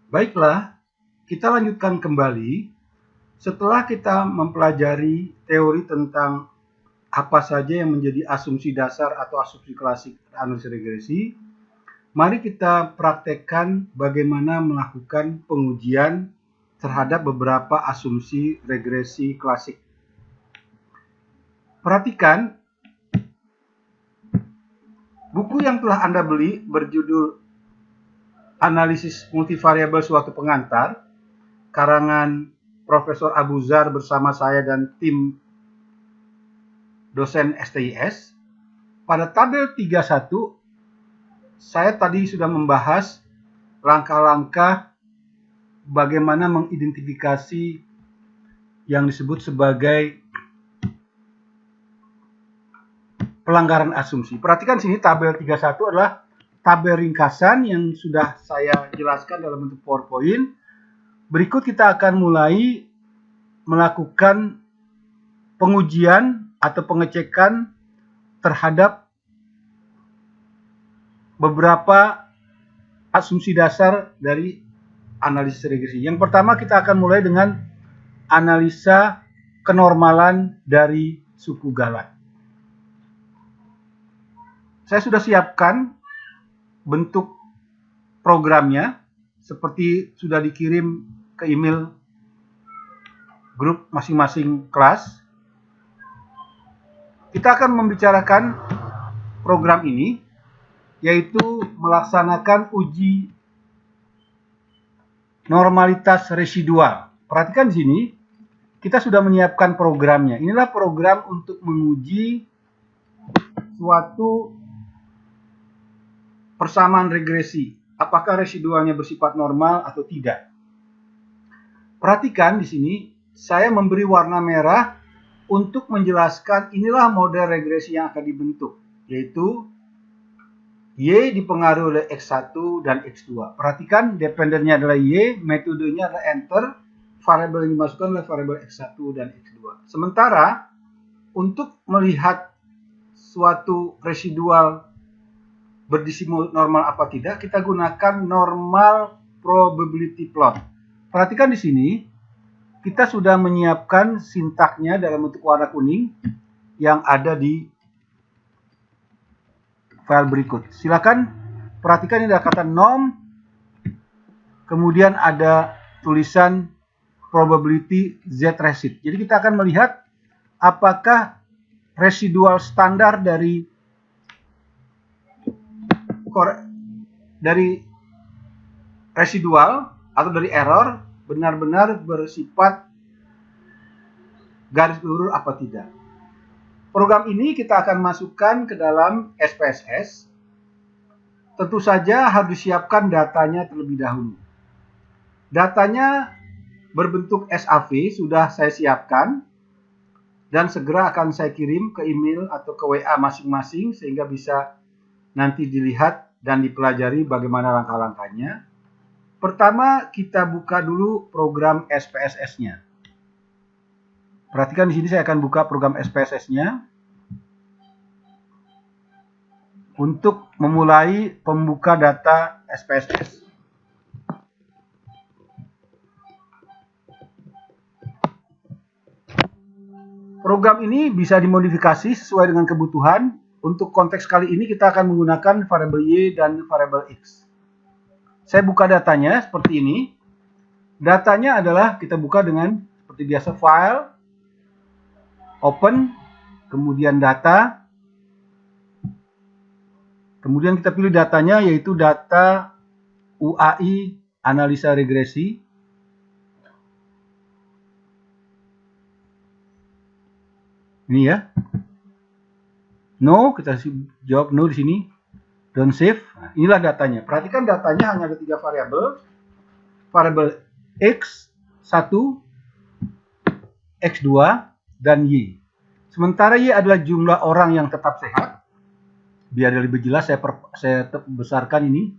Baiklah, kita lanjutkan kembali. Setelah kita mempelajari teori tentang apa saja yang menjadi asumsi dasar atau asumsi klasik analisis regresi, mari kita praktekkan bagaimana melakukan pengujian terhadap beberapa asumsi regresi klasik. Perhatikan, buku yang telah Anda beli berjudul Analisis Multivariabel Suatu Pengantar, karangan Profesor Abu Zar bersama saya dan tim dosen STIS. Pada tabel 31, saya tadi sudah membahas langkah-langkah bagaimana mengidentifikasi yang disebut sebagai pelanggaran asumsi. Perhatikan sini tabel 31 adalah tabel ringkasan yang sudah saya jelaskan dalam bentuk PowerPoint. Berikut kita akan mulai melakukan pengujian atau pengecekan terhadap beberapa asumsi dasar dari analisis regresi. Yang pertama kita akan mulai dengan analisa kenormalan dari suku Galat. Saya sudah siapkan bentuk programnya seperti sudah dikirim ke email grup masing-masing kelas. Kita akan membicarakan program ini, yaitu melaksanakan uji normalitas residual. Perhatikan di sini, kita sudah menyiapkan programnya. Inilah program untuk menguji suatu persamaan regresi. Apakah residualnya bersifat normal atau tidak? Perhatikan di sini, saya memberi warna merah untuk menjelaskan inilah model regresi yang akan dibentuk, yaitu Y dipengaruhi oleh X1 dan X2. Perhatikan dependennya adalah Y, metodenya adalah enter, variabel yang dimasukkan adalah variabel X1 dan X2. Sementara untuk melihat suatu residual berdisi normal apa tidak, kita gunakan normal probability plot. Perhatikan di sini, kita sudah menyiapkan sintaknya dalam bentuk warna kuning yang ada di file berikut. Silakan perhatikan ini ada kata norm, kemudian ada tulisan probability z-resid. Jadi kita akan melihat apakah residual standar dari residual atau dari error benar-benar bersifat garis lurus apa tidak. Program ini kita akan masukkan ke dalam SPSS. Tentu saja harus disiapkan datanya terlebih dahulu. Datanya berbentuk SAV sudah saya siapkan dan segera akan saya kirim ke email atau ke WA masing-masing sehingga bisa nanti dilihat dan dipelajari bagaimana langkah-langkahnya. Pertama, kita buka dulu program SPSS-nya. Perhatikan di sini saya akan buka program SPSS-nya untuk memulai pembuka data SPSS. Program ini bisa dimodifikasi sesuai dengan kebutuhan. Untuk konteks kali ini kita akan menggunakan variabel Y dan variabel X. Saya buka datanya seperti ini. Datanya adalah kita buka dengan seperti biasa file, open, kemudian data. Kemudian kita pilih datanya yaitu data UAI analisa regresi. Ini ya. No, kita jawab no di sini. Don't save. Nah, inilah datanya. Perhatikan datanya hanya ada 3 variabel. Variabel X1, X2, dan Y. Sementara Y adalah jumlah orang yang tetap sehat. Biar lebih jelas saya besarkan ini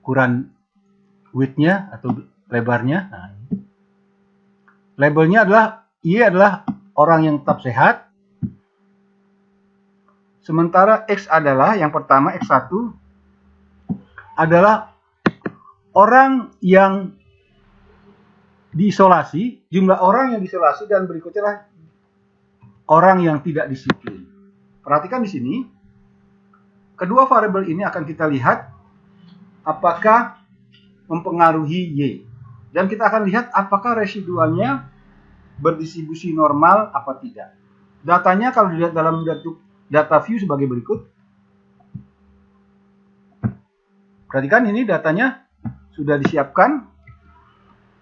ukuran width-nya atau lebarnya. Nah, labelnya adalah Y adalah orang yang tetap sehat. Sementara X adalah yang pertama X1 adalah orang yang diisolasi, jumlah orang yang diisolasi, dan berikutnya lah orang yang tidak disiplin. Perhatikan di sini, kedua variabel ini akan kita lihat apakah mempengaruhi Y. Dan kita akan lihat apakah residualnya berdistribusi normal apa tidak. Datanya kalau dilihat dalam data view sebagai berikut. Perhatikan ini datanya sudah disiapkan.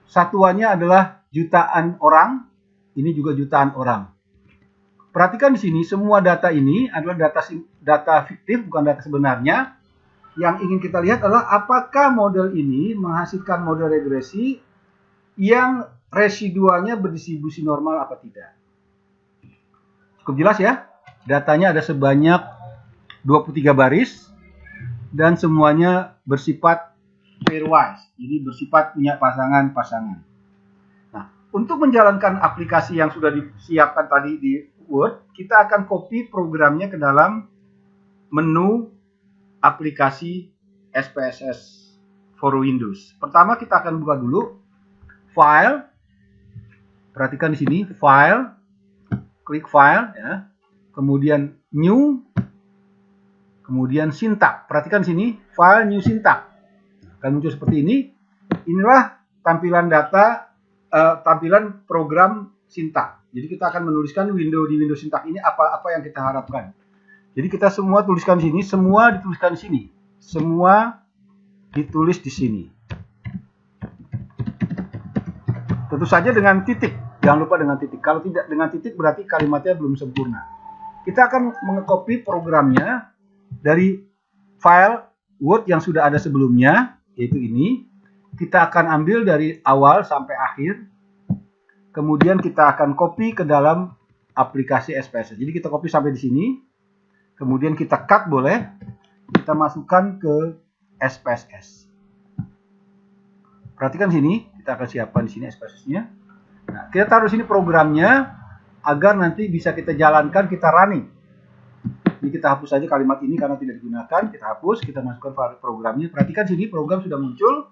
Satuannya adalah jutaan orang. Ini juga jutaan orang. Perhatikan di sini semua data ini adalah data fiktif, bukan data sebenarnya. Yang ingin kita lihat adalah apakah model ini menghasilkan model regresi yang residualnya berdistribusi normal apa tidak. Cukup jelas ya. Datanya ada sebanyak 23 baris dan semuanya bersifat pairwise. Jadi bersifat punya pasangan-pasangan. Nah, untuk menjalankan aplikasi yang sudah disiapkan tadi di Word, kita akan copy programnya ke dalam menu aplikasi SPSS for Windows. Pertama kita akan buka dulu File. Perhatikan di sini File, klik File ya. Kemudian New, kemudian Syntax. Perhatikan di sini File New Syntax. Akan muncul seperti ini. Inilah tampilan data, tampilan program Syntax. Jadi kita akan menuliskan di Windows Syntax ini apa yang kita harapkan. Jadi kita semua tuliskan di sini, semua dituliskan di sini. Semua ditulis di sini. Tentu saja dengan titik. Jangan lupa dengan titik. Kalau tidak dengan titik berarti kalimatnya belum sempurna. Kita akan mengcopy programnya dari file Word yang sudah ada sebelumnya, yaitu ini. Kita akan ambil dari awal sampai akhir. Kemudian kita akan copy ke dalam aplikasi SPSS. Jadi kita copy sampai di sini. Kemudian kita cut boleh. Kita masukkan ke SPSS. Perhatikan sini. Kita akan siapkan di sini SPSS-nya. Nah, kita taruh sini programnya agar nanti bisa kita jalankan, kita running. Jadi kita hapus saja kalimat ini karena tidak digunakan. Kita hapus, kita masukkan file programnya. Perhatikan sini program sudah muncul.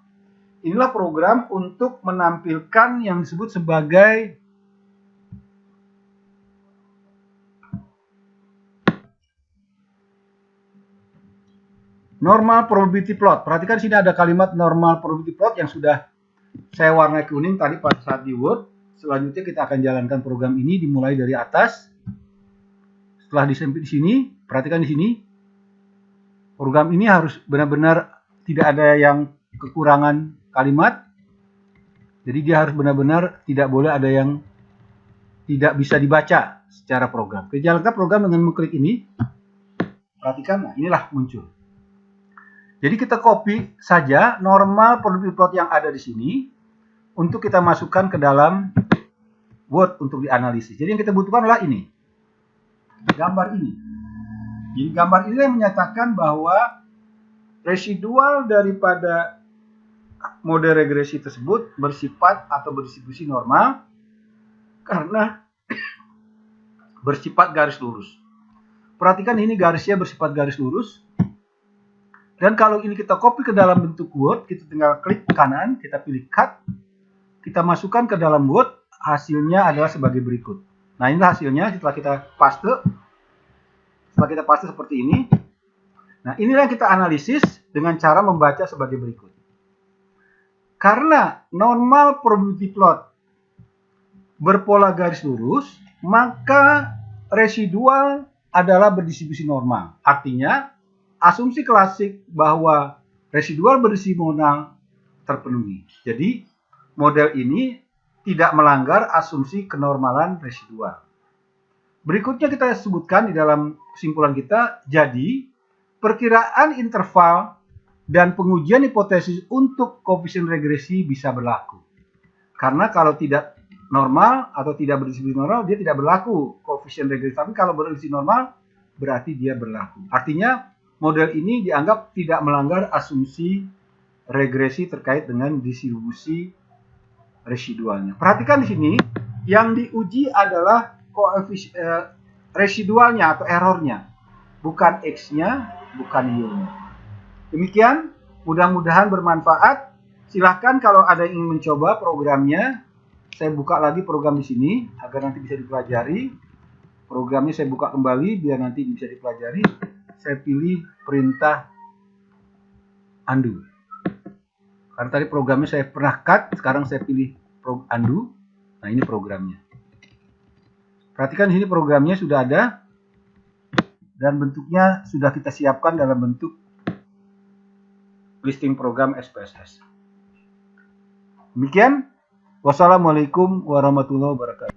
Inilah program untuk menampilkan yang disebut sebagai normal probability plot. Perhatikan sini ada kalimat normal probability plot yang sudah saya warnai kuning tadi pada saat di Word. Selanjutnya kita akan jalankan program ini dimulai dari atas. Setelah disempit di sini, perhatikan di sini. Program ini harus benar-benar tidak ada yang kekurangan kalimat. Jadi dia harus benar-benar tidak boleh ada yang tidak bisa dibaca secara program. Kita jalankan program dengan mengklik ini. Perhatikan, nah inilah muncul. Jadi kita copy saja normal probability plot yang ada di sini untuk kita masukkan ke dalam Word untuk dianalisis. Jadi yang kita butuhkan adalah ini. Gambar ini. Jadi gambar ini yang menyatakan bahwa residual daripada model regresi tersebut bersifat atau berdistribusi normal karena bersifat garis lurus. Perhatikan ini garisnya bersifat garis lurus. Dan kalau ini kita copy ke dalam bentuk Word, kita tinggal klik kanan, kita pilih cut, kita masukkan ke dalam Word, hasilnya adalah sebagai berikut. Nah inilah hasilnya setelah kita paste. Setelah kita paste seperti ini. Nah inilah yang kita analisis dengan cara membaca sebagai berikut. Karena normal probability plot berpola garis lurus, maka residual adalah berdistribusi normal. Artinya, asumsi klasik bahwa residual berdistribusi normal terpenuhi. Jadi, model ini tidak melanggar asumsi kenormalan residual. Berikutnya kita sebutkan di dalam kesimpulan kita, jadi perkiraan interval dan pengujian hipotesis untuk koefisien regresi bisa berlaku. Karena kalau tidak normal atau tidak berdistribusi normal, dia tidak berlaku koefisien regresi. Tapi kalau berdistribusi normal, berarti dia berlaku. Artinya, model ini dianggap tidak melanggar asumsi regresi terkait dengan distribusi residualnya. Perhatikan di sini, yang diuji adalah residualnya atau errornya, bukan X-nya, bukan Y-nya. Demikian, mudah-mudahan bermanfaat. Silahkan kalau ada yang ingin mencoba programnya, saya buka lagi program di sini agar nanti bisa dipelajari. Programnya saya buka kembali biar nanti bisa dipelajari. Saya pilih perintah undo. Karena tadi programnya saya pernah cut, sekarang saya pilih undo. Nah, ini programnya. Perhatikan di sini programnya sudah ada dan bentuknya sudah kita siapkan dalam bentuk listing program SPSS. Demikian, wassalamualaikum warahmatullahi wabarakatuh.